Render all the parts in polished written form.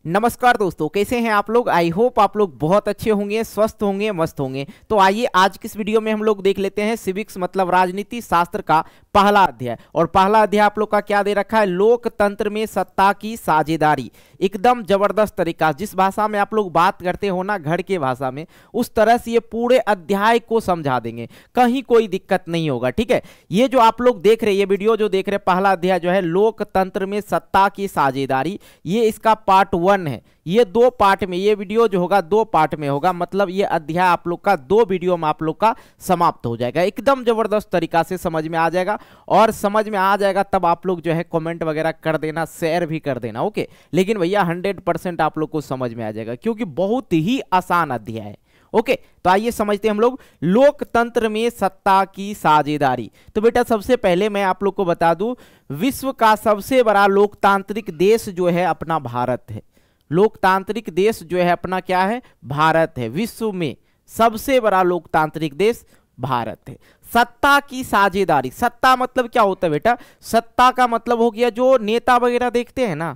नमस्कार दोस्तों, कैसे हैं आप लोग। आई होप आप लोग बहुत अच्छे होंगे, स्वस्थ होंगे, मस्त होंगे। तो आइए आज की इस वीडियो में हम लोग देख लेते हैं सिविक्स मतलब राजनीति शास्त्र का पहला अध्याय। और पहला अध्याय आप लोग का क्या दे रखा है, लोकतंत्र में सत्ता की साझेदारी। एकदम जबरदस्त तरीका, जिस भाषा में आप लोग बात करते हो ना, घर के भाषा में, उस तरह से ये पूरे अध्याय को समझा देंगे, कहीं कोई दिक्कत नहीं होगा। ठीक है, ये जो आप लोग देख रहे हैं, ये वीडियो जो देख रहे हैं, पहला अध्याय जो है लोकतंत्र में सत्ता की साझेदारी, ये इसका पार्ट 1 है। ये 2 पार्ट में, ये वीडियो जो होगा 2 पार्ट में होगा, मतलब ये अध्याय आप लोग का 2 वीडियो में आप लोग का समाप्त हो जाएगा। एकदम जबरदस्त तरीका से समझ में आ जाएगा, और समझ में आ जाएगा तब आप लोग जो है कमेंट वगैरह कर देना, शेयर भी कर देना। ओके, लेकिन भैया 100% आप लोग को समझ में आ जाएगा, क्योंकि बहुत ही आसान अध्याय है। ओके, तो आइए समझते हैं हम लोग लोकतंत्र में सत्ता की साझेदारी। तो बेटा सबसे पहले मैं आप लोग को बता दूं, विश्व का सबसे बड़ा लोकतांत्रिक देश जो है अपना भारत है। लोकतांत्रिक देश जो है अपना क्या है, भारत है। विश्व में सबसे बड़ा लोकतांत्रिक देश भारत है। सत्ता की साझेदारी, सत्ता मतलब क्या होता है बेटा, सत्ता का मतलब हो गया जो नेता वगैरह देखते हैं ना,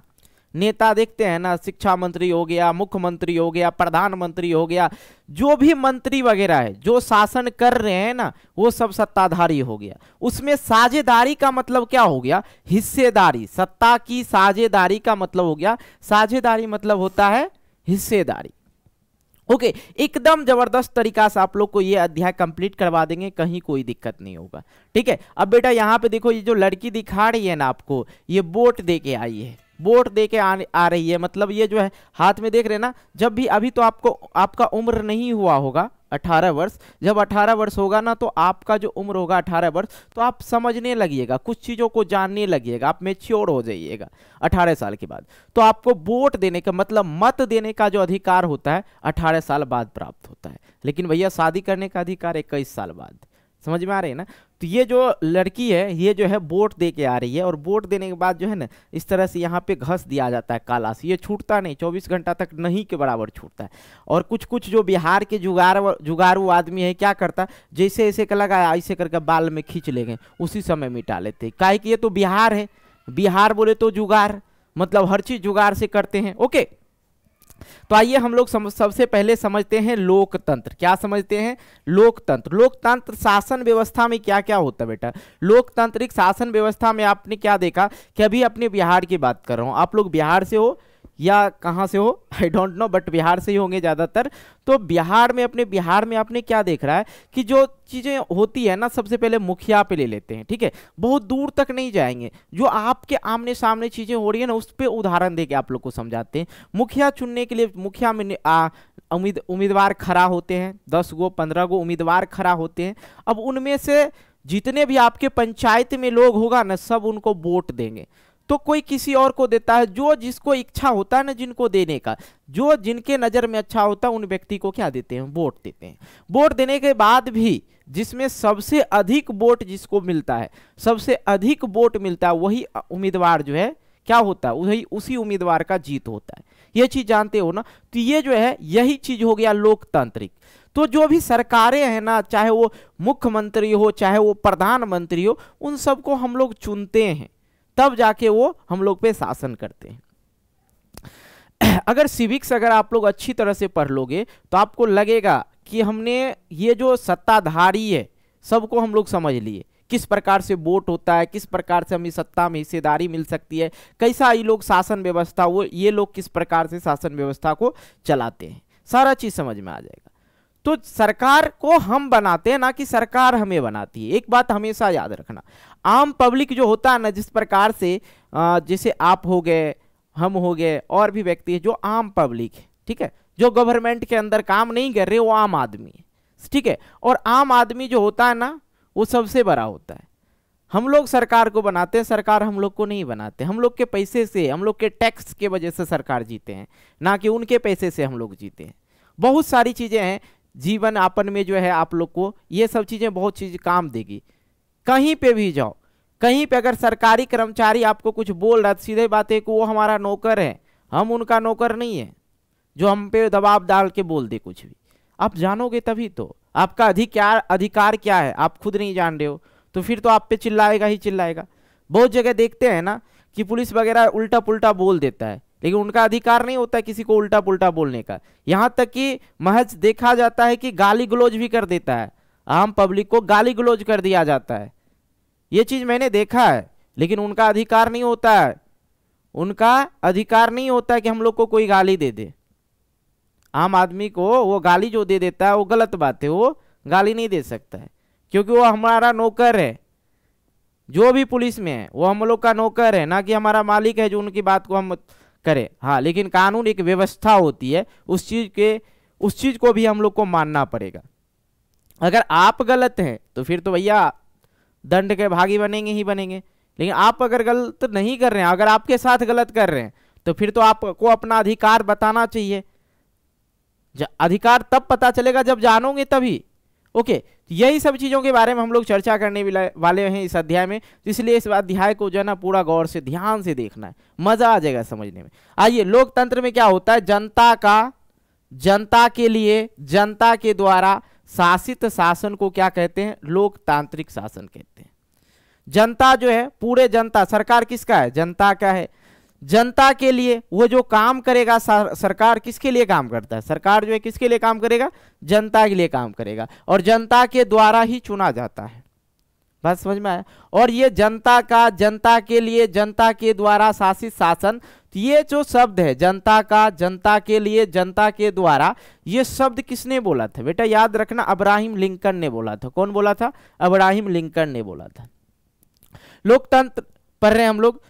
नेता देखते हैं ना, शिक्षा मंत्री हो गया, मुख्यमंत्री हो गया, प्रधानमंत्री हो गया, जो भी मंत्री वगैरह है जो शासन कर रहे हैं ना, वो सब सत्ताधारी हो गया। उसमें साझेदारी का मतलब क्या हो गया, हिस्सेदारी। सत्ता की साझेदारी का मतलब हो गया, साझेदारी मतलब होता है हिस्सेदारी। ओके, एकदम जबरदस्त तरीका से आप लोग को ये अध्याय कंप्लीट करवा देंगे, कहीं कोई दिक्कत नहीं होगा। ठीक है, अब बेटा यहाँ पे देखो, ये जो लड़की दिखा रही है ना आपको, ये वोट दे के आई है, वोट दे के आ रही है। मतलब ये जो है हाथ में देख रहे हैं ना, जब भी, अभी तो आपको, आपका उम्र नहीं हुआ होगा 18 वर्ष, जब 18 वर्ष होगा ना, तो आपका जो उम्र होगा 18 वर्ष, तो आप समझने लगिएगा, कुछ चीज़ों को जानने लगिएगा, आप मैच्योर हो जाइएगा 18 साल के बाद। तो आपको वोट देने का मतलब मत देने का जो अधिकार होता है 18 साल बाद प्राप्त होता है। लेकिन भैया शादी करने का अधिकार 21 साल बाद। समझ में आ रही है ना। तो ये जो लड़की है, ये जो है वोट दे के आ रही है, और वोट देने के बाद जो है ना, इस तरह से यहाँ पे घस दिया जाता है काला से। ये छूटता नहीं, 24 घंटा तक नहीं के बराबर छूटता है। और कुछ कुछ जो बिहार के जुगारू आदमी है, क्या करता है, जैसे ऐसे का लगाया, ऐसे करके बाल में खींच ले गए, उसी समय मिटा लेते हैं। काहे कि ये तो बिहार है, बिहार बोले तो जुगाड़, मतलब हर चीज जुगाड़ से करते हैं। ओके, तो आइए हम लोग सबसे पहले समझते हैं लोकतंत्र। क्या समझते हैं, लोकतंत्र। लोकतंत्र शासन व्यवस्था में क्या क्या होता है बेटा, लोकतांत्रिक शासन व्यवस्था में आपने क्या देखा कि अभी अपने बिहार की बात कर रहा हूं, आप लोग बिहार से हो या कहाँ से हो I don't know, but Bihar से ही होंगे ज़्यादातर। तो बिहार में, अपने बिहार में आपने क्या देख रहा है कि जो चीज़ें होती है ना, सबसे पहले मुखिया पे ले लेते हैं। ठीक है, बहुत दूर तक नहीं जाएंगे, जो आपके आमने सामने चीज़ें हो रही है ना, उस पर उदाहरण देके आप लोग को समझाते हैं। मुखिया चुनने के लिए मुखिया में उम्मीदवार खड़ा होते हैं, 10 गो 15 गो उम्मीदवार खड़ा होते हैं। अब उनमें से जितने भी आपके पंचायत में लोग होगा ना, सब उनको वोट देंगे। तो कोई किसी और को देता है, जो जिसको इच्छा होता है ना, जिनको देने का, जो जिनके नज़र में अच्छा होता है, उन व्यक्ति को क्या देते हैं, वोट देते हैं। वोट देने के बाद भी जिसमें सबसे अधिक वोट जिसको मिलता है, सबसे अधिक वोट मिलता है, वही उम्मीदवार जो है क्या होता है, वही उसी उम्मीदवार का जीत होता है। ये चीज जानते हो ना। तो ये जो है, यही चीज हो गया लोकतांत्रिक। तो जो भी सरकारें हैं ना, चाहे वो मुख्यमंत्री हो, चाहे वो प्रधानमंत्री हो, उन सबको हम लोग चुनते हैं, तब जाके वो हम लोग पे शासन करते हैं। अगर सिविक्स अगर आप लोग अच्छी तरह से पढ़ लोगे, तो आपको लगेगा कि हमने ये जो सत्ताधारी है, सबको हम लोग समझ लिए, किस प्रकार से वोट होता है, किस प्रकार से हमें सत्ता में हिस्सेदारी मिल सकती है, कैसा ये लोग शासन व्यवस्था, वो ये लोग किस प्रकार से शासन व्यवस्था को चलाते हैं, सारा चीज समझ में आ जाएगा। तो सरकार को हम बनाते हैं ना, कि सरकार हमें बनाती है। एक बात हमेशा याद रखना, आम पब्लिक जो होता है ना, जिस प्रकार से जैसे आप हो गए, हम हो गए, और भी व्यक्ति है जो आम पब्लिक है, ठीक है, जो गवर्नमेंट के अंदर काम नहीं कर रहे, वो आम आदमी है। ठीक है, और आम आदमी जो होता है ना, वो सबसे बड़ा होता है। हम लोग सरकार को बनाते हैं, सरकार हम लोग को नहीं बनाते। हम लोग के पैसे से, हम लोग के टैक्स के वजह से सरकार जीते हैं, ना कि उनके पैसे से हम लोग जीते हैं। बहुत सारी चीजें हैं जीवन यापन में जो है, आप लोग को ये सब चीजें बहुत चीज काम देगी। कहीं पे भी जाओ, कहीं पे अगर सरकारी कर्मचारी आपको कुछ बोल रहा है, सीधे बात है कि वो हमारा नौकर है, हम उनका नौकर नहीं है, जो हम पे दबाव डाल के बोल दे कुछ भी। आप जानोगे तभी तो, आपका अधिकार क्या है आप खुद नहीं जान रहे हो, तो फिर तो आप पे चिल्लाएगा ही चिल्लाएगा। बहुत जगह देखते हैं ना कि पुलिस वगैरह उल्टा पुल्टा बोल देता है, लेकिन उनका अधिकार नहीं होता है किसी को उल्टा पुल्टा बोलने का। यहां तक कि महज देखा जाता है कि गाली गलौज भी कर देता है, आम पब्लिक को गाली गलौज कर दिया जाता है। ये चीज मैंने देखा है, लेकिन उनका अधिकार नहीं होता है, उनका अधिकार नहीं होता है कि हम लोग को कोई गाली दे दे। आम आदमी को वो गाली जो दे देता है वो गलत बात है, वो गाली नहीं दे सकता है, क्योंकि वो हमारा नौकर है। जो भी पुलिस में है वो हम लोग का नौकर है, ना कि हमारा मालिक है जो उनकी बात को हम करें। हाँ, लेकिन कानून एक व्यवस्था होती है, उस चीज को भी हम लोग को मानना पड़ेगा। अगर आप गलत हैं तो फिर तो भैया दंड के भागी बनेंगे ही बनेंगे, लेकिन आप अगर गलत नहीं कर रहे हैं, अगर आपके साथ गलत कर रहे हैं, तो फिर तो आपको अपना अधिकार बताना चाहिए। अधिकार तब पता चलेगा जब जानोगे तभी। ओके, यही सब चीजों के बारे में हम लोग चर्चा करने वाले हैं इस अध्याय में, इसलिए इस अध्याय को जो है ना पूरा गौर से ध्यान से देखना है, मजा आ जाएगा समझने में। आइए, लोकतंत्र में क्या होता है? जनता के लिए, जनता के द्वारा शासित शासन को क्या कहते हैं? लोकतांत्रिक शासन कहते हैं। जनता जो है, पूरे जनता, सरकार किसका है? जनता का है। जनता के लिए वो जो काम करेगा, सरकार किसके लिए काम करता है? सरकार जो है किसके लिए काम करेगा? जनता के लिए काम करेगा, और जनता के द्वारा ही चुना जाता है। बात समझ में आया? और ये जनता का, जनता के लिए, जनता के द्वारा शासित शासन, ये जो शब्द है जनता का, जनता के लिए, जनता के द्वारा, ये शब्द किसने बोला था? बेटा याद रखना, अब्राहम लिंकन ने बोला था। कौन बोला था? अब्राहम लिंकन ने बोला था। लोकतंत्र पढ़ रहे हैं हम लोग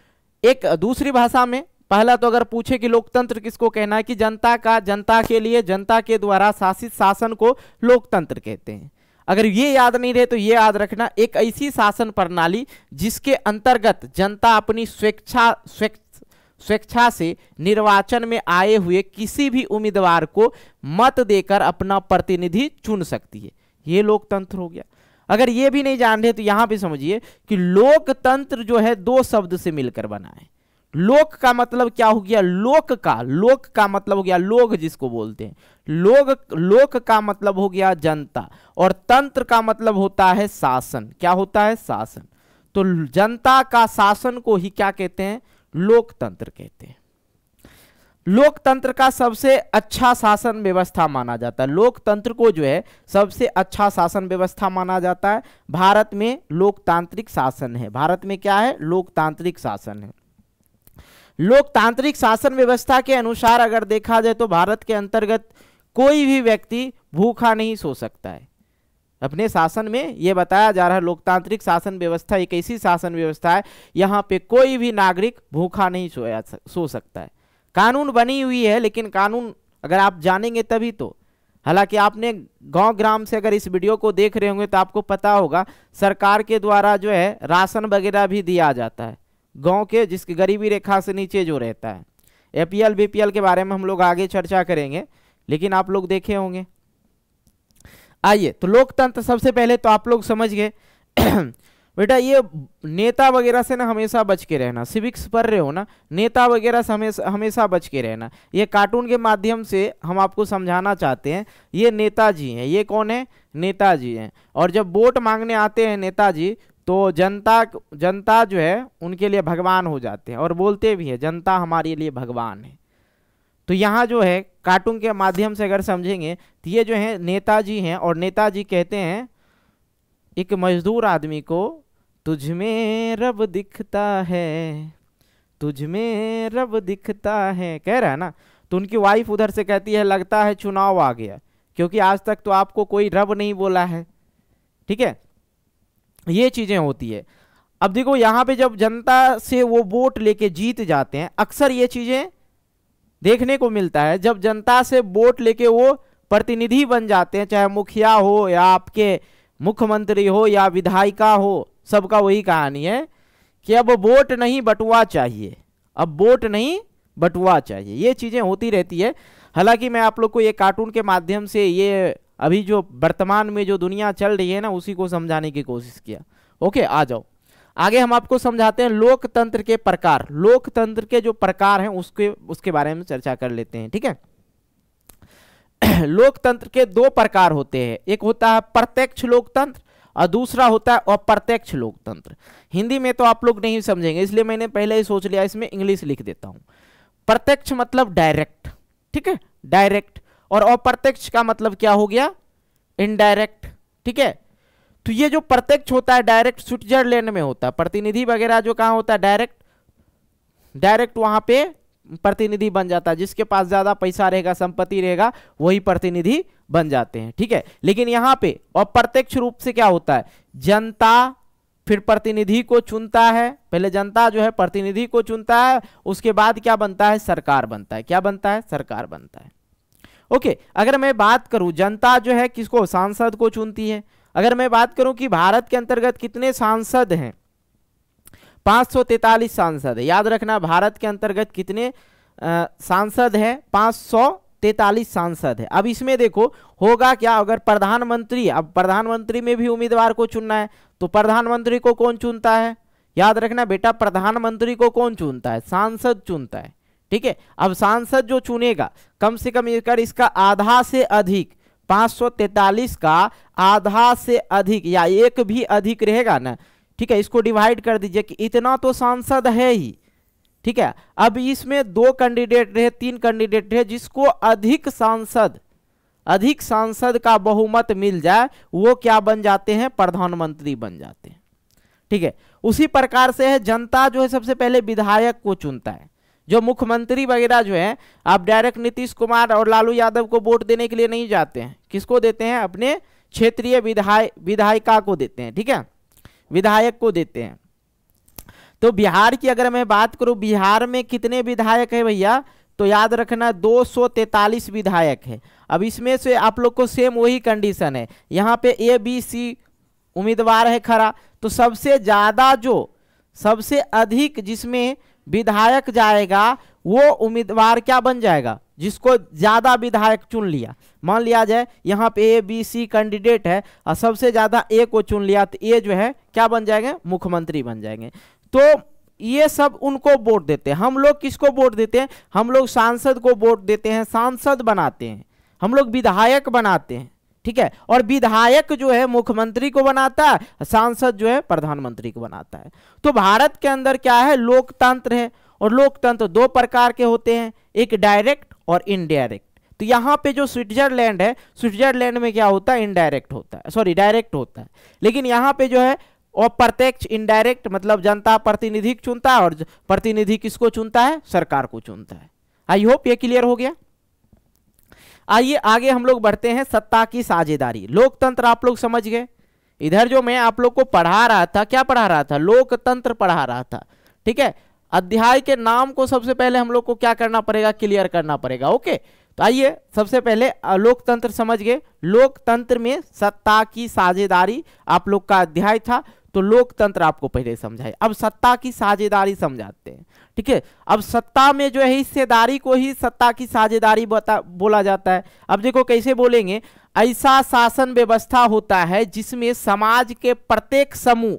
एक दूसरी भाषा में। पहला तो अगर पूछे कि लोकतंत्र किसको कहना है, कि जनता का, जनता के लिए, जनता के द्वारा शासित शासन को लोकतंत्र कहते हैं। अगर ये याद नहीं रहे तो ये याद रखना, एक ऐसी शासन प्रणाली जिसके अंतर्गत जनता अपनी स्वेच्छा से निर्वाचन में आए हुए किसी भी उम्मीदवार को मत देकर अपना प्रतिनिधि चुन सकती है, ये लोकतंत्र हो गया। अगर ये भी नहीं जान रहे तो यहां पे समझिए कि लोकतंत्र जो है दो शब्द से मिलकर बना है। लोक का मतलब क्या हो गया? लोक का मतलब हो गया लोग, जिसको बोलते हैं लोक का मतलब हो गया जनता, और तंत्र का मतलब होता है शासन। क्या होता है? शासन। तो जनता का शासन को ही क्या कहते हैं? लोकतंत्र कहते हैं। लोकतंत्र का सबसे अच्छा शासन व्यवस्था माना जाता है, लोकतंत्र को जो है सबसे अच्छा शासन व्यवस्था माना जाता है। भारत में लोकतांत्रिक शासन है। भारत में क्या है? लोकतांत्रिक शासन है। लोकतांत्रिक शासन व्यवस्था के अनुसार अगर देखा जाए तो भारत के अंतर्गत कोई भी व्यक्ति भूखा नहीं सो सकता है। अपने शासन में यह बताया जा रहा है, लोकतांत्रिक शासन व्यवस्था एक ऐसी शासन व्यवस्था है यहाँ पे कोई भी नागरिक भूखा नहीं सो सकता है। कानून बनी हुई है, लेकिन कानून अगर आप जानेंगे तभी तो। हालांकि आपने गांव ग्राम से अगर इस वीडियो को देख रहे होंगे तो आपको पता होगा सरकार के द्वारा जो है राशन वगैरह भी दिया जाता है गांव के, जिसकी गरीबी रेखा से नीचे जो रहता है। एपीएल बीपीएल के बारे में हम लोग आगे चर्चा करेंगे, लेकिन आप लोग देखे होंगे। आइए, तो लोकतंत्र सबसे पहले तो आप लोग समझ गए। बेटा ये नेता वगैरह से ना हमेशा बच के रहना, सिविक्स पढ़ रहे हो ना, नेता वगैरह से हमेशा बच के रहना। ये कार्टून के माध्यम से हम आपको समझाना चाहते हैं, ये नेताजी हैं। ये कौन है? नेताजी हैं। और जब वोट मांगने आते हैं नेताजी तो जनता जो है उनके लिए भगवान हो जाते हैं, और बोलते भी है जनता हमारे लिए भगवान है। तो यहाँ जो है कार्टून के माध्यम से अगर समझेंगे तो ये जो है नेताजी हैं, और नेताजी कहते हैं एक मजदूर आदमी को, तुझ में रब दिखता है, तुझ में रब दिखता है, कह रहा है ना। तो उनकी वाइफ उधर से कहती है लगता है चुनाव आ गया, क्योंकि आज तक तो आपको कोई रब नहीं बोला है। ठीक है, ये चीजें होती है। अब देखो यहाँ पे जब जनता से वो वोट लेके जीत जाते हैं, अक्सर ये चीजें देखने को मिलता है। जब जनता से वोट लेके वो प्रतिनिधि बन जाते हैं, चाहे मुखिया हो या आपके मुख्यमंत्री हो या विधायिका हो, सबका वही कहानी है कि अब वोट नहीं बटुआ चाहिए, अब वोट नहीं बटुआ चाहिए। ये चीजें होती रहती है। हालांकि मैं आप लोग को ये कार्टून के माध्यम से ये अभी जो वर्तमान में जो दुनिया चल रही है ना, उसी को समझाने की कोशिश किया। ओके, आ जाओ आगे, हम आपको समझाते हैं लोकतंत्र के प्रकार। लोकतंत्र के जो प्रकार हैं उसके बारे में चर्चा कर लेते हैं। ठीक है, लोकतंत्र के दो प्रकार होते हैं, एक होता है प्रत्यक्ष लोकतंत्र और दूसरा होता है अप्रत्यक्ष लोकतंत्र। हिंदी में तो आप लोग नहीं समझेंगे, इसलिए मैंने पहले ही सोच लिया इसमें इंग्लिश लिख देता हूं। प्रत्यक्ष मतलब डायरेक्ट, ठीक है, डायरेक्ट, और अप्रत्यक्ष का मतलब क्या हो गया, इनडायरेक्ट, ठीक है। तो ये जो प्रत्यक्ष होता है डायरेक्ट स्विट्जरलैंड में होता है, प्रतिनिधि वगैरह जो कहां होता है डायरेक्ट, डायरेक्ट वहां पे प्रतिनिधि बन जाता है, जिसके पास ज्यादा पैसा रहेगा, संपत्ति रहेगा, वही प्रतिनिधि बन जाते हैं, ठीक है। लेकिन यहां पे अप्रत्यक्ष रूप से क्या होता है, जनता फिर प्रतिनिधि को चुनता है, पहले जनता जो है प्रतिनिधि को चुनता है, उसके बाद क्या बनता है, सरकार बनता है, क्या बनता है, सरकार बनता है। ओके, अगर मैं बात करूं जनता जो है किसको, सांसद को चुनती है। अगर मैं बात करूं कि भारत के अंतर्गत कितने सांसद हैं, 543 सांसद है, याद रखना भारत के अंतर्गत कितने सांसद हैं, 543 सांसद है। अब इसमें देखो होगा क्या, अगर प्रधानमंत्री, अब प्रधानमंत्री में भी उम्मीदवार को चुनना है, तो प्रधानमंत्री को कौन चुनता है, याद रखना बेटा, प्रधानमंत्री को कौन चुनता है, सांसद चुनता है, ठीक है। अब सांसद जो चुनेगा कम से कम इसका आधा से अधिक, 543 का आधा से अधिक या एक भी अधिक रहेगा ना, ठीक है, इसको डिवाइड कर दीजिए कि इतना तो सांसद है ही, ठीक है। अब इसमें 2 कैंडिडेट रहे, 3 कैंडिडेट रहे, जिसको अधिक सांसद का बहुमत मिल जाए वो क्या बन जाते हैं, प्रधानमंत्री बन जाते हैं, ठीक है। उसी प्रकार से है, जनता जो है सबसे पहले विधायक को चुनता है, जो मुख्यमंत्री वगैरह जो है, आप डायरेक्ट नीतीश कुमार और लालू यादव को वोट देने के लिए नहीं जाते हैं, किसको देते हैं, अपने क्षेत्रीय विधायिका को देते हैं, ठीक है, विधायक को देते हैं। तो बिहार की अगर मैं बात करूं, बिहार में कितने विधायक है भैया, तो याद रखना 243 विधायक है। अब इसमें से आप लोग को सेम वही कंडीशन है, यहाँ पे ABC उम्मीदवार है खड़ा, तो सबसे ज्यादा जो सबसे अधिक जिसमें विधायक जाएगा वो उम्मीदवार क्या बन जाएगा, जिसको ज्यादा विधायक चुन लिया। मान लिया जाए यहाँ पे ABC कैंडिडेट है और सबसे ज्यादा A को चुन लिया, तो A जो है क्या बन जाएंगे, मुख्यमंत्री बन जाएंगे। तो ये सब उनको वोट देते हैं। हम लोग किसको वोट देते हैं, हम लोग सांसद को वोट देते हैं, सांसद बनाते हैं, हम लोग विधायक बनाते हैं, ठीक है। और विधायक जो है मुख्यमंत्री को बनाता है, सांसद जो है प्रधानमंत्री को बनाता है। तो भारत के अंदर क्या है, लोकतंत्र है, और लोकतंत्र 2 प्रकार के होते हैं, एक डायरेक्ट और इनडायरेक्ट। तो यहाँ पे जो स्विट्जरलैंड है, स्विट्जरलैंड में क्या होता है, इनडायरेक्ट होता है, सॉरी डायरेक्ट होता है। लेकिन यहाँ पे जो है अप्रत्यक्ष, इनडायरेक्ट, मतलब जनता प्रतिनिधि चुनता है और प्रतिनिधि किसको चुनता है, सरकार को चुनता है। आई होप ये क्लियर हो गया। आइए आगे हम लोग बढ़ते हैं, सत्ता की साझेदारी। लोकतंत्र आप लोग समझ गए। इधर जो मैं आप लोग को पढ़ा रहा था, क्या पढ़ा रहा था, लोकतंत्र पढ़ा रहा था, ठीक है। अध्याय के नाम को सबसे पहले हम लोग को क्या करना पड़ेगा, क्लियर करना पड़ेगा, ओके। तो आइए सबसे पहले लोकतंत्र समझ गए। लोकतंत्र में सत्ता की साझेदारी आप लोग का अध्याय था, तो लोकतंत्र आपको पहले समझाए। अब सत्ता की साझेदारी समझाते हैं, ठीक है। अब सत्ता में जो है हिस्सेदारी को ही सत्ता की साझेदारी बोला जाता है। अब देखो कैसे बोलेंगे, ऐसा शासन व्यवस्था होता है जिसमें समाज के प्रत्येक समूह,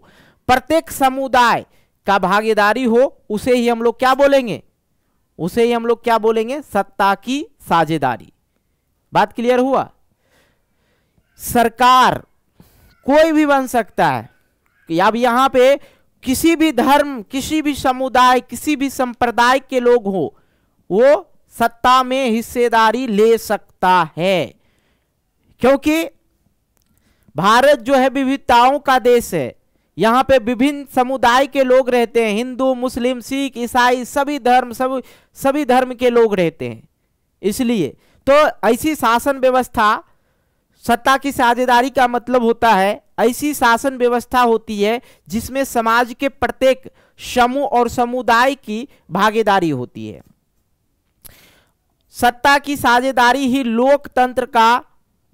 प्रत्येक समुदाय का भागीदारी हो, उसे ही हम लोग क्या बोलेंगे, उसे ही हम लोग क्या बोलेंगे, सत्ता की साझेदारी। बात क्लियर हुआ। सरकार कोई भी बन सकता है, अब यहां पे किसी भी धर्म, किसी भी समुदाय, किसी भी संप्रदाय के लोग हो, वो सत्ता में हिस्सेदारी ले सकता है, क्योंकि भारत जो है विविधताओं का देश है। यहाँ पे विभिन्न समुदाय के लोग रहते हैं, हिंदू, मुस्लिम, सिख, ईसाई, सभी धर्म के लोग रहते हैं। इसलिए तो ऐसी शासन व्यवस्था, सत्ता की साझेदारी का मतलब होता है ऐसी शासन व्यवस्था होती है जिसमें समाज के प्रत्येक समूह और समुदाय की भागीदारी होती है। सत्ता की साझेदारी ही लोकतंत्र का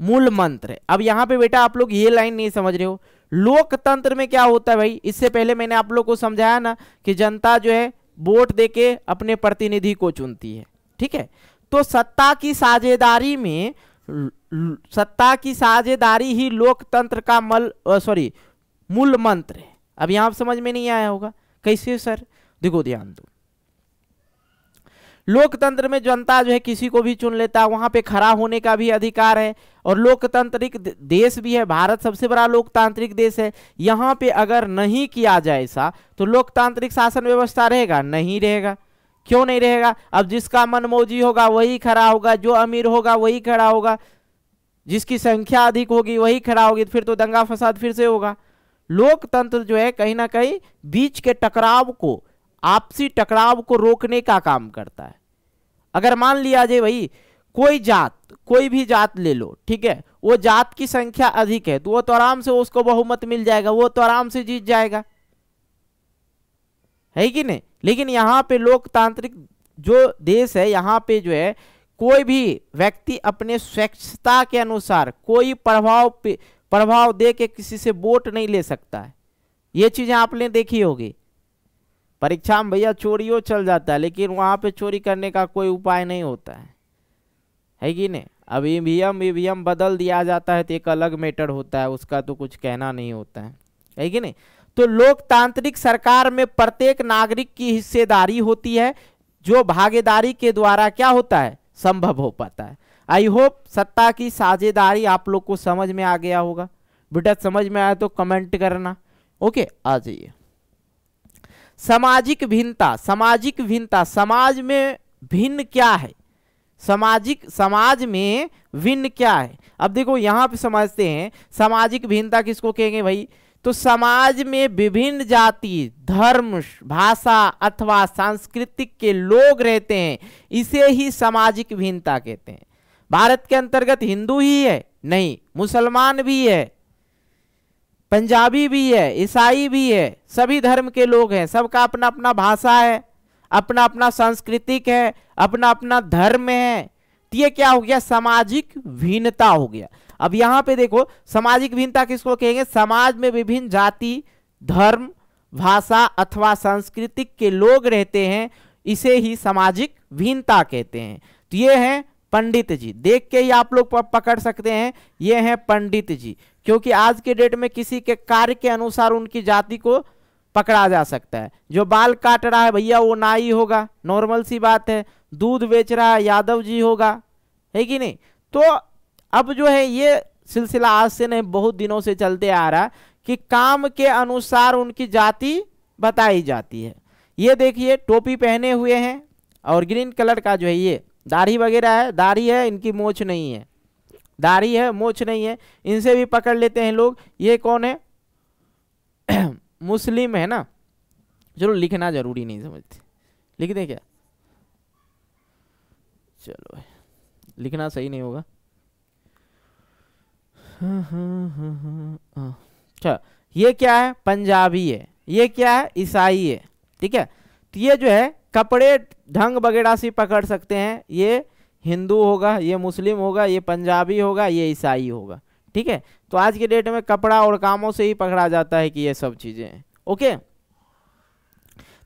मूल मंत्र है। अब यहां पे बेटा आप लोग ये लाइन नहीं समझ रहे हो, लोकतंत्र में क्या होता है भाई, इससे पहले मैंने आप लोग को समझाया ना कि जनता जो है वोट देके अपने प्रतिनिधि को चुनती है, ठीक है। तो सत्ता की साझेदारी में, सत्ता की साझेदारी ही लोकतंत्र का मूल मंत्र है। अब यहां समझ में नहीं आया होगा, कैसे सर, देखो ध्यान दो। लोकतंत्र में जनता जो है किसी को भी चुन लेता है, वहां पे खड़ा होने का भी अधिकार है, और लोकतांत्रिक देश भी है, भारत सबसे बड़ा लोकतांत्रिक देश है। यहाँ पे अगर नहीं किया जाए ऐसा, तो लोकतांत्रिक शासन व्यवस्था रहेगा, नहीं रहेगा। क्यों नहीं रहेगा? अब जिसका मन मौजी होगा वही खड़ा होगा, जो अमीर होगा वही खड़ा होगा, जिसकी संख्या अधिक होगी वही खड़ा होगी, फिर तो दंगा फसाद फिर से होगा। लोकतंत्र जो है कहीं ना कहीं बीच के टकराव को, आपसी टकराव को रोकने का काम करता है। अगर मान लिया जाए भाई कोई जात, कोई भी जात ले लो, ठीक है, वो जात की संख्या अधिक है तो वो तो आराम से उसको बहुमत मिल जाएगा, वो तो आराम से जीत जाएगा, है कि नहीं? लेकिन यहाँ पे लोकतांत्रिक जो देश है, यहाँ पे जो है कोई भी व्यक्ति अपने स्वेच्छता के अनुसार कोई प्रभाव दे के किसी से वोट नहीं ले सकता है। ये चीजें आपने देखी होगी। परीक्षा में भैया चोरियों चल जाता है, लेकिन वहां पे चोरी करने का कोई उपाय नहीं होता है कि नहीं? अब ईवीएम बदल दिया जाता है तो एक अलग मैटर होता है, उसका तो कुछ कहना नहीं होता है कि नहीं? तो लोकतांत्रिक सरकार में प्रत्येक नागरिक की हिस्सेदारी होती है, जो भागीदारी के द्वारा क्या होता है, संभव हो पाता है। आई होप सत्ता की साझेदारी आप लोग को समझ में आ गया होगा। बेटा समझ में आया तो कमेंट करना। ओके, आ जाइए। सामाजिक भिन्नता, सामाजिक भिन्नता, समाज में भिन्न क्या है? समाज में भिन्न क्या है? अब देखो यहां पे समझते हैं सामाजिक भिन्नता किसको कहेंगे भाई? तो समाज में विभिन्न जाति, धर्म, भाषा अथवा सांस्कृतिक के लोग रहते हैं, इसे ही सामाजिक भिन्नता कहते हैं। भारत के अंतर्गत हिंदू ही है नहीं, मुसलमान भी है, पंजाबी भी है, ईसाई भी है, सभी धर्म के लोग हैं, सबका अपना अपना भाषा है, अपना अपना सांस्कृतिक है, अपना अपना धर्म है। तो ये क्या हो गया? सामाजिक भिन्नता हो गया। अब यहां पे देखो सामाजिक भिन्नता किसको कहेंगे? समाज में विभिन्न जाति, धर्म, भाषा अथवा सांस्कृतिक के लोग रहते हैं, इसे ही सामाजिक भिन्नता कहते हैं। तो ये है पंडित जी, देख के ही आप लोग पकड़ सकते हैं, ये हैं पंडित जी, क्योंकि आज के डेट में किसी के कार्य के अनुसार उनकी जाति को पकड़ा जा सकता है। जो बाल काट रहा है भैया वो नाई होगा, नॉर्मल सी बात है। दूध बेच रहा है यादव जी होगा, है कि नहीं? तो अब जो है ये सिलसिला आज से नहीं बहुत दिनों से चलते आ रहा कि काम के अनुसार उनकी जाति बताई जाती है। ये देखिए टोपी पहने हुए हैं और ग्रीन कलर का जो है ये दाढ़ी वगैरह है, दाढ़ी है, इनकी मोछ नहीं है, दाढ़ी है मोछ नहीं है, इनसे भी पकड़ लेते हैं लोग। ये कौन है? मुस्लिम है ना? चलो लिखना जरूरी नहीं समझते, लिख दे क्या? चलो लिखना सही नहीं होगा। अच्छा ये क्या है? पंजाबी है। ये क्या है? ईसाई है। ठीक है, तो ये जो है कपड़े ढंग वगैरह से पकड़ सकते हैं। ये हिंदू होगा, ये मुस्लिम होगा, ये पंजाबी होगा, ये ईसाई होगा। ठीक है, तो आज के डेट में कपड़ा और कामों से ही पकड़ा जाता है कि ये सब चीजें हैं। ओके,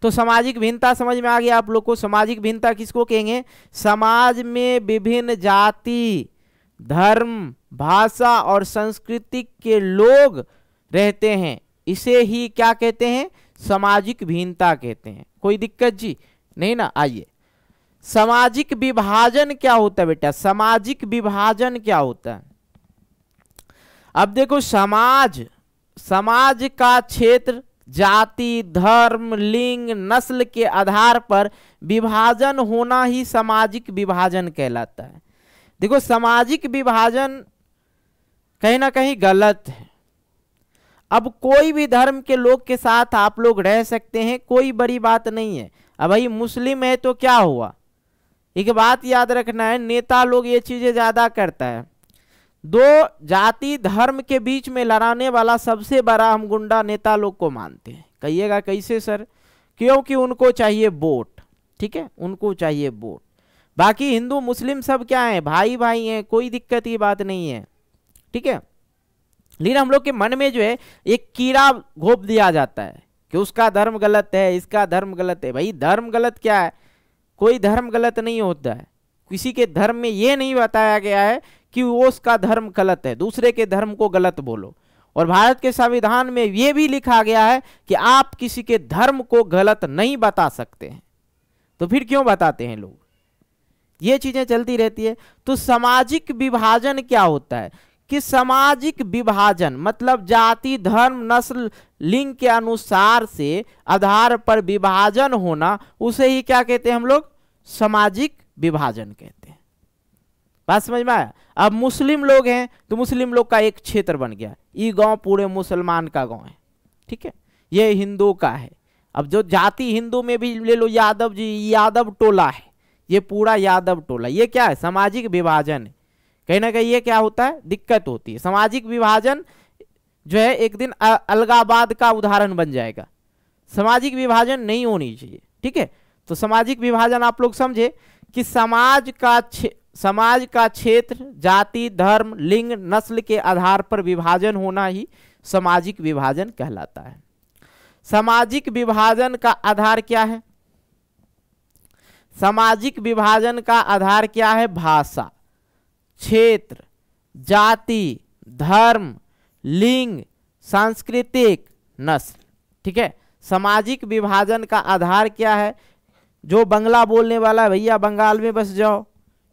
तो सामाजिक भिन्नता समझ में आ गया आप लोग को। सामाजिक भिन्नता किसको कहेंगे? समाज में विभिन्न जाति, धर्म, भाषा और संस्कृति के लोग रहते हैं, इसे ही क्या कहते हैं? सामाजिक भिन्नता कहते हैं। कोई दिक्कत जी नहीं ना? आइए, सामाजिक विभाजन क्या होता है बेटा? सामाजिक विभाजन क्या होता है? अब देखो समाज का क्षेत्र, जाति, धर्म, लिंग, नस्ल के आधार पर विभाजन होना ही सामाजिक विभाजन कहलाता है। देखो सामाजिक विभाजन कहीं ना कहीं गलत है। अब कोई भी धर्म के लोग के साथ आप लोग रह सकते हैं, कोई बड़ी बात नहीं है। अब भाई मुस्लिम है तो क्या हुआ? एक बात याद रखना है, नेता लोग ये चीजें ज्यादा करता है। दो जाति धर्म के बीच में लड़ाने वाला सबसे बड़ा हम गुंडा नेता लोग को मानते हैं। कहिएगा कैसे सर? क्योंकि उनको चाहिए वोट। ठीक है, उनको चाहिए वोट। बाकी हिंदू मुस्लिम सब क्या है? भाई भाई हैं, कोई दिक्कत की बात नहीं है। ठीक है, लेकिन हम लोग के मन में जो है एक कीड़ा घोप दिया जाता है कि उसका धर्म गलत है, इसका धर्म गलत है। भाई धर्म गलत क्या है? कोई धर्म गलत नहीं होता है। किसी के धर्म में यह नहीं बताया गया है कि वो उसका धर्म गलत है, दूसरे के धर्म को गलत बोलो। और भारत के संविधान में यह भी लिखा गया है कि आप किसी के धर्म को गलत नहीं बता सकते हैं। तो फिर क्यों बताते हैं लोग? ये चीजें चलती रहती है। तो सामाजिक विभाजन क्या होता है? कि सामाजिक विभाजन मतलब जाति, धर्म, नस्ल, लिंग के अनुसार से आधार पर विभाजन होना, उसे ही क्या कहते हैं हम लोग? सामाजिक विभाजन कहते हैं। बात समझ में आया? अब मुस्लिम लोग हैं तो मुस्लिम लोग का एक क्षेत्र बन गया, ये गांव पूरे मुसलमान का गांव है, ठीक है, ये हिंदू का है। अब जो जाति हिंदू में भी ले लो, यादव जी, यादव टोला है, ये पूरा यादव टोला, ये क्या है? सामाजिक विभाजन है। कहीं ना कहीं ये क्या होता है? दिक्कत होती है। सामाजिक विभाजन जो है एक दिन अलगाबाद का उदाहरण बन जाएगा। सामाजिक विभाजन नहीं होनी चाहिए, ठीक है। तो सामाजिक विभाजन आप लोग समझे कि समाज का क्षेत्र, जाति, धर्म, लिंग, नस्ल के आधार पर विभाजन होना ही सामाजिक विभाजन कहलाता है। सामाजिक विभाजन का आधार क्या है? सामाजिक विभाजन का आधार क्या है? भाषा, क्षेत्र, जाति, धर्म, लिंग, सांस्कृतिक, नस्ल, ठीक है। सामाजिक विभाजन का आधार क्या है? जो बंगला बोलने वाला है भैया बंगाल में बस जाओ,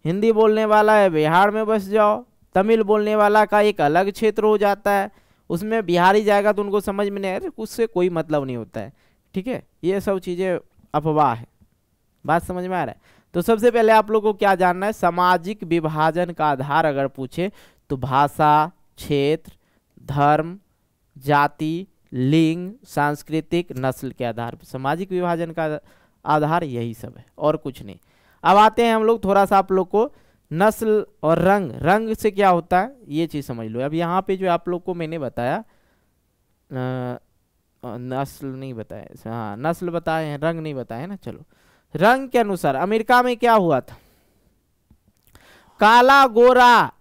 हिंदी बोलने वाला है बिहार में बस जाओ, तमिल बोलने वाला का एक अलग क्षेत्र हो जाता है, उसमें बिहारी जाएगा तो उनको समझ में नहीं आएगा, उससे कोई मतलब नहीं होता है, ठीक है। ये सब चीज़ें अफवाह है। बात समझ में आ रहा है? तो सबसे पहले आप लोगों को क्या जानना है? सामाजिक विभाजन का आधार अगर पूछे तो भाषा, क्षेत्र, धर्म, जाति, लिंग, सांस्कृतिक, नस्ल के आधार पर सामाजिक विभाजन का आधार यही सब है और कुछ नहीं। अब आते हैं हम लोग थोड़ा सा आप लोग को नस्ल और रंग, रंग से क्या होता है ये चीज़ समझ लो। अब यहाँ पे जो आप लोग को मैंने बताया, नस्ल नहीं बताया, हाँ नस्ल बताए हैं, रंग नहीं बताए ना। चलो रंग के अनुसार अमेरिका में क्या हुआ था? काला गोरा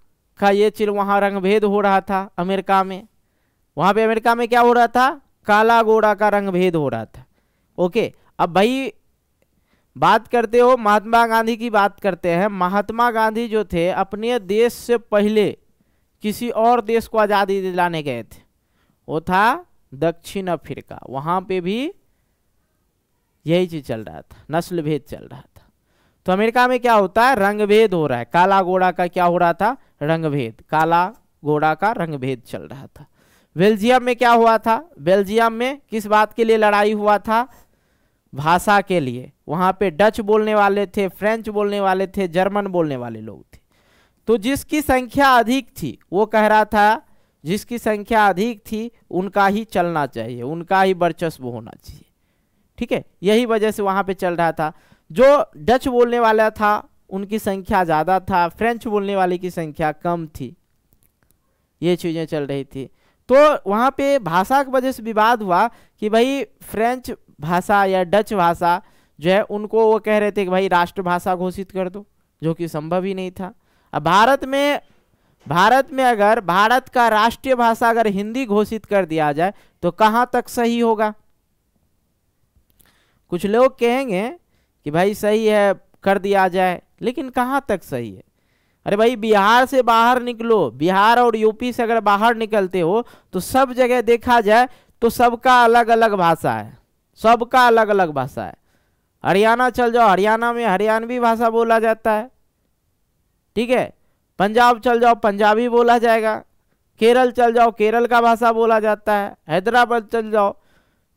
का ये चीज वहां रंग भेद हो रहा था अमेरिका में। वहां पे अमेरिका में क्या हो रहा था? काला गोरा का रंग भेद हो रहा था। ओके, अब भाई बात करते हो महात्मा गांधी की बात करते हैं। महात्मा गांधी जो थे अपने देश से पहले किसी और देश को आज़ादी दिलाने गए थे, वो था दक्षिण अफ्रीका। वहां पे भी यही चीज चल रहा था, नस्ल भेद चल रहा था। तो अमेरिका में क्या होता है? रंग भेद हो रहा है। काला गोरा का क्या हो रहा था? रंग भेद, काला गोरा का रंग भेद चल रहा था। बेल्जियम में क्या हुआ था? बेल्जियम में किस बात के लिए लड़ाई हुआ था? भाषा के लिए। वहां पे डच बोलने वाले थे, फ्रेंच बोलने वाले थे, जर्मन बोलने वाले लोग थे। तो जिसकी संख्या अधिक थी वो कह रहा था जिसकी संख्या अधिक थी उनका ही चलना चाहिए, उनका ही वर्चस्व होना चाहिए, ठीक है। यही वजह से वहां पे चल रहा था। जो डच बोलने वाला था उनकी संख्या ज़्यादा था, फ्रेंच बोलने वाले की संख्या कम थी, ये चीज़ें चल रही थी। तो वहाँ पे भाषा की वजह से विवाद हुआ कि भाई फ्रेंच भाषा या डच भाषा जो है उनको वो कह रहे थे कि भाई राष्ट्रभाषा घोषित कर दो, जो कि संभव ही नहीं था। अब भारत में अगर भारत का राष्ट्रीय भाषा अगर हिंदी घोषित कर दिया जाए तो कहाँ तक सही होगा? कुछ लोग कहेंगे कि भाई सही है कर दिया जाए, लेकिन कहाँ तक सही है? अरे भाई बिहार से बाहर निकलो, बिहार और यूपी से अगर बाहर निकलते हो तो सब जगह देखा जाए तो सबका अलग अलग भाषा है, सबका अलग अलग भाषा है। हरियाणा चल जाओ, हरियाणा में हरियाणवी भाषा बोला जाता है, ठीक है। पंजाब चल जाओ, पंजाबी बोला जाएगा। केरल चल जाओ, केरल का भाषा बोला जाता है। हैदराबाद चल जाओ,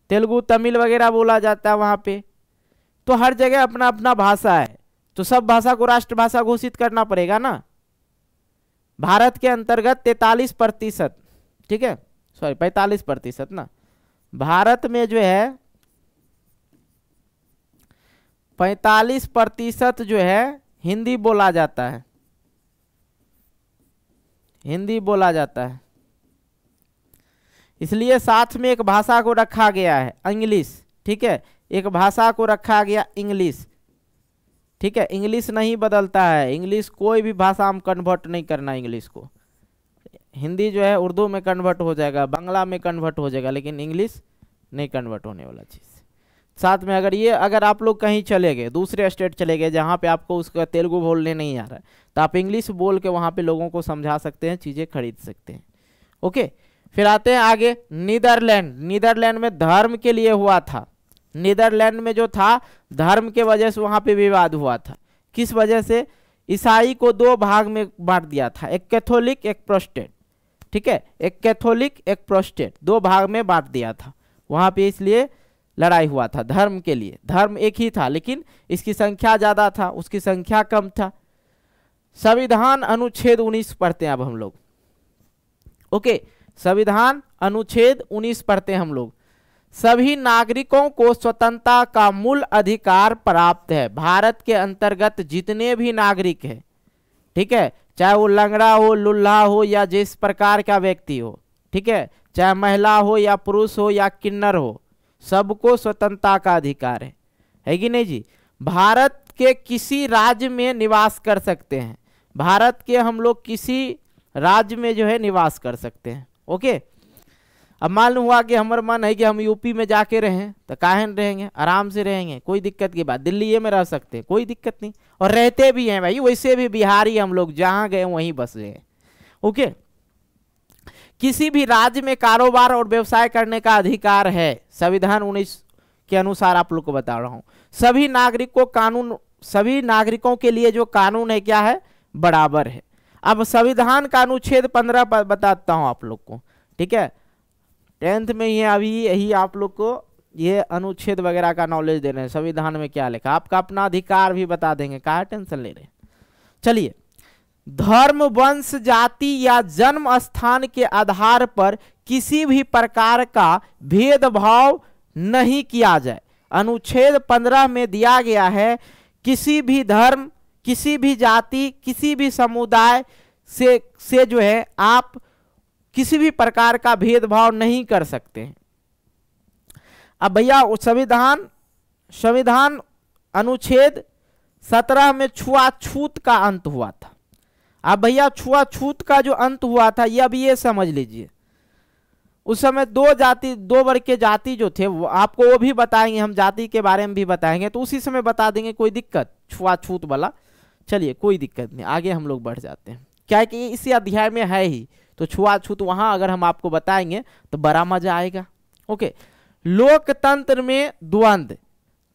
तेलुगु तमिल वगैरह बोला जाता है वहाँ पे। तो हर जगह अपना अपना भाषा है, तो सब भाषा को राष्ट्रभाषा घोषित करना पड़ेगा ना। भारत के अंतर्गत 43%, ठीक है, सॉरी 45% ना, भारत में जो है 45% जो है हिंदी बोला जाता है, हिंदी बोला जाता है। इसलिए साथ में एक भाषा को रखा गया है इंग्लिश, ठीक है, एक भाषा को रखा गया इंग्लिश, ठीक है। इंग्लिश नहीं बदलता है, इंग्लिश कोई भी भाषा हम कन्वर्ट नहीं करना इंग्लिश को। हिंदी जो है उर्दू में कन्वर्ट हो जाएगा, बांग्ला में कन्वर्ट हो जाएगा, लेकिन इंग्लिश नहीं कन्वर्ट होने वाला चीज़। साथ में अगर आप लोग कहीं चले गए, दूसरे स्टेट चले गए जहाँ पे आपको उसका तेलुगु बोलने नहीं आ रहा है, तो आप इंग्लिश बोल के वहाँ पे लोगों को समझा सकते हैं, चीज़ें खरीद सकते हैं। ओके, फिर आते हैं आगे नीदरलैंड। नीदरलैंड में धर्म के लिए हुआ था। नीदरलैंड में जो था धर्म के वजह से वहाँ पे विवाद हुआ था। किस वजह से? ईसाई को दो भाग में बांट दिया था, एक कैथोलिक एक प्रोटेस्टेंट। ठीक है, एक कैथोलिक एक प्रोटेस्टेंट, दो भाग में बांट दिया था वहां पे, इसलिए लड़ाई हुआ था धर्म के लिए। धर्म एक ही था लेकिन इसकी संख्या ज्यादा था, उसकी संख्या कम था। संविधान अनुच्छेद 19 पढ़ते हैं अब हम लोग। ओके, संविधान अनुच्छेद 19 पढ़ते हैं हम लोग। सभी नागरिकों को स्वतंत्रता का मूल अधिकार प्राप्त है। भारत के अंतर्गत जितने भी नागरिक हैं, ठीक है, चाहे वो लंगड़ा हो, लुल्हा हो या जिस प्रकार का व्यक्ति हो, ठीक है, चाहे महिला हो या पुरुष हो या किन्नर हो, सबको स्वतंत्रता का अधिकार है कि नहीं जी। भारत के किसी राज्य में निवास कर सकते हैं, भारत के हम लोग किसी राज्य में जो है निवास कर सकते हैं। ओके, अब मालूम हुआ कि हमारा मन है कि हम यूपी में जाके रहें, तो काहे न रहेंगे, आराम से रहेंगे, कोई दिक्कत की बात। दिल्ली में रह सकते हैं, कोई दिक्कत नहीं, और रहते भी हैं भाई, वैसे भी बिहारी हम लोग, जहां गए वहीं बस गए। ओके, किसी भी राज्य में कारोबार और व्यवसाय करने का अधिकार है, संविधान 19 के अनुसार आप लोग को बता रहा हूं। सभी नागरिकों के लिए जो कानून है क्या है, बराबर है। अब संविधान का अनुच्छेद 15 बताता हूं आप लोग को, ठीक है, 10th में ही अभी यही आप लोग को ये अनुच्छेद वगैरह का नॉलेज दे रहे हैं। संविधान में क्या लिखा, आपका अपना अधिकार भी बता देंगे, काहे टेंशन ले रहे हैं। चलिए, धर्म, वंश, जाति या जन्म स्थान के आधार पर किसी भी प्रकार का भेदभाव नहीं किया जाए। अनुच्छेद 15 में दिया गया है, किसी भी धर्म, किसी भी जाति, किसी भी समुदाय से जो है आप किसी भी प्रकार का भेदभाव नहीं कर सकते हैं। अब भैया संविधान अनुच्छेद 17 में छुआछूत का अंत हुआ था। अब भैया छुआछूत का जो अंत हुआ था, ये अब ये समझ लीजिए, उस समय दो वर्ग के जाति जो थे, वो आपको वो भी बताएंगे, हम जाति के बारे में भी बताएंगे, तो उसी समय बता देंगे, कोई दिक्कत छुआछूत वाला। चलिए, कोई दिक्कत नहीं, आगे हम लोग बढ़ जाते हैं, क्या है कि इसी अध्याय में है ही, तो छुआछूत वहां अगर हम आपको बताएंगे तो बड़ा मजा आएगा। ओके, लोकतंत्र में द्वंद्व,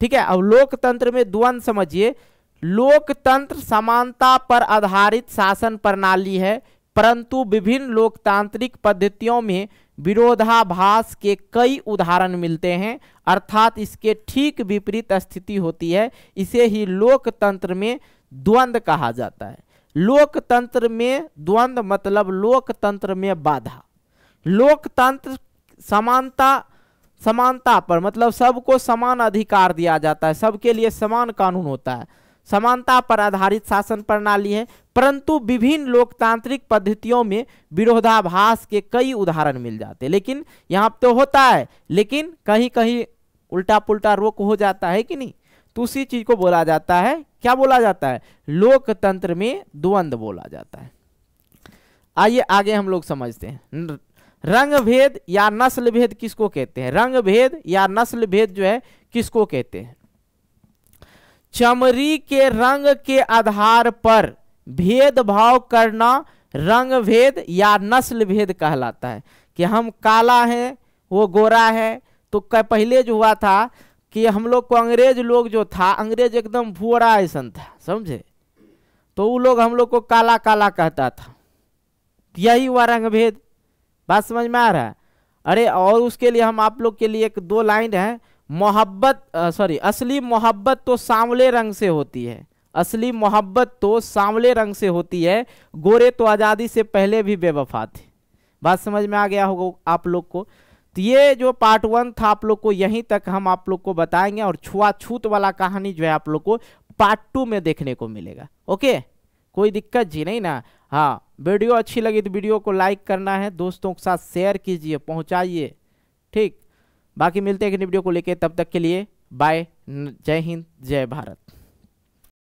ठीक है, अब लोकतंत्र में द्वंद्व समझिए। लोकतंत्र समानता पर आधारित शासन प्रणाली है, परंतु विभिन्न लोकतांत्रिक पद्धतियों में विरोधाभास के कई उदाहरण मिलते हैं, अर्थात इसके ठीक विपरीत स्थिति होती है। इसे ही लोकतंत्र में द्वंद्व कहा जाता है। लोकतंत्र में द्वंद्व मतलब लोकतंत्र में बाधा। लोकतंत्र समानता पर मतलब सबको समान अधिकार दिया जाता है, सबके लिए समान कानून होता है, समानता पर आधारित शासन प्रणाली है, परंतु विभिन्न लोकतांत्रिक पद्धतियों में विरोधाभास के कई उदाहरण मिल जाते हैं। लेकिन यहाँ तो होता है, लेकिन कहीं कहीं उल्टा पुल्टा रोक हो जाता है कि नहीं, तो उसी चीज को बोला जाता है, क्या बोला जाता है, लोकतंत्र में द्वंद्व बोला जाता है। आइए आगे हम लोग समझते हैं, रंग भेद या नस्ल भेद किसको कहते हैं। रंग भेद या नस्ल भेद जो है किसको कहते हैं। चमड़ी के रंग के आधार पर भेदभाव करना रंग भेद या नस्ल भेद कहलाता है। कि हम काला हैं, वो गोरा है, तो पहले जो हुआ था कि हम लोग को अंग्रेज लोग जो था, अंग्रेज एकदम भूरा ऐसा था, समझे, तो वो लोग हम लोग को काला काला कहता था, यही हुआ रंग भेद। बात समझ में आ रहा है। अरे और उसके लिए हम आप लोग के लिए एक दो लाइन है, असली मोहब्बत तो सांवले रंग से होती है, असली मोहब्बत तो सांवले रंग से होती है, गोरे तो आज़ादी से पहले भी बेवफा थे। बात समझ में आ गया होगा आप लोग को। तो ये जो पार्ट 1 था आप लोग को यहीं तक हम आप लोग को बताएंगे, और छुआछूत वाला कहानी जो है आप लोग को पार्ट 2 में देखने को मिलेगा। ओके, कोई दिक्कत जी नहीं ना। हाँ, वीडियो अच्छी लगी तो वीडियो को लाइक करना है, दोस्तों के साथ शेयर कीजिए, पहुंचाइए, ठीक। बाकी मिलते हैं एक वीडियो को लेके, तब तक के लिए बाय, जय हिंद, जय भारत।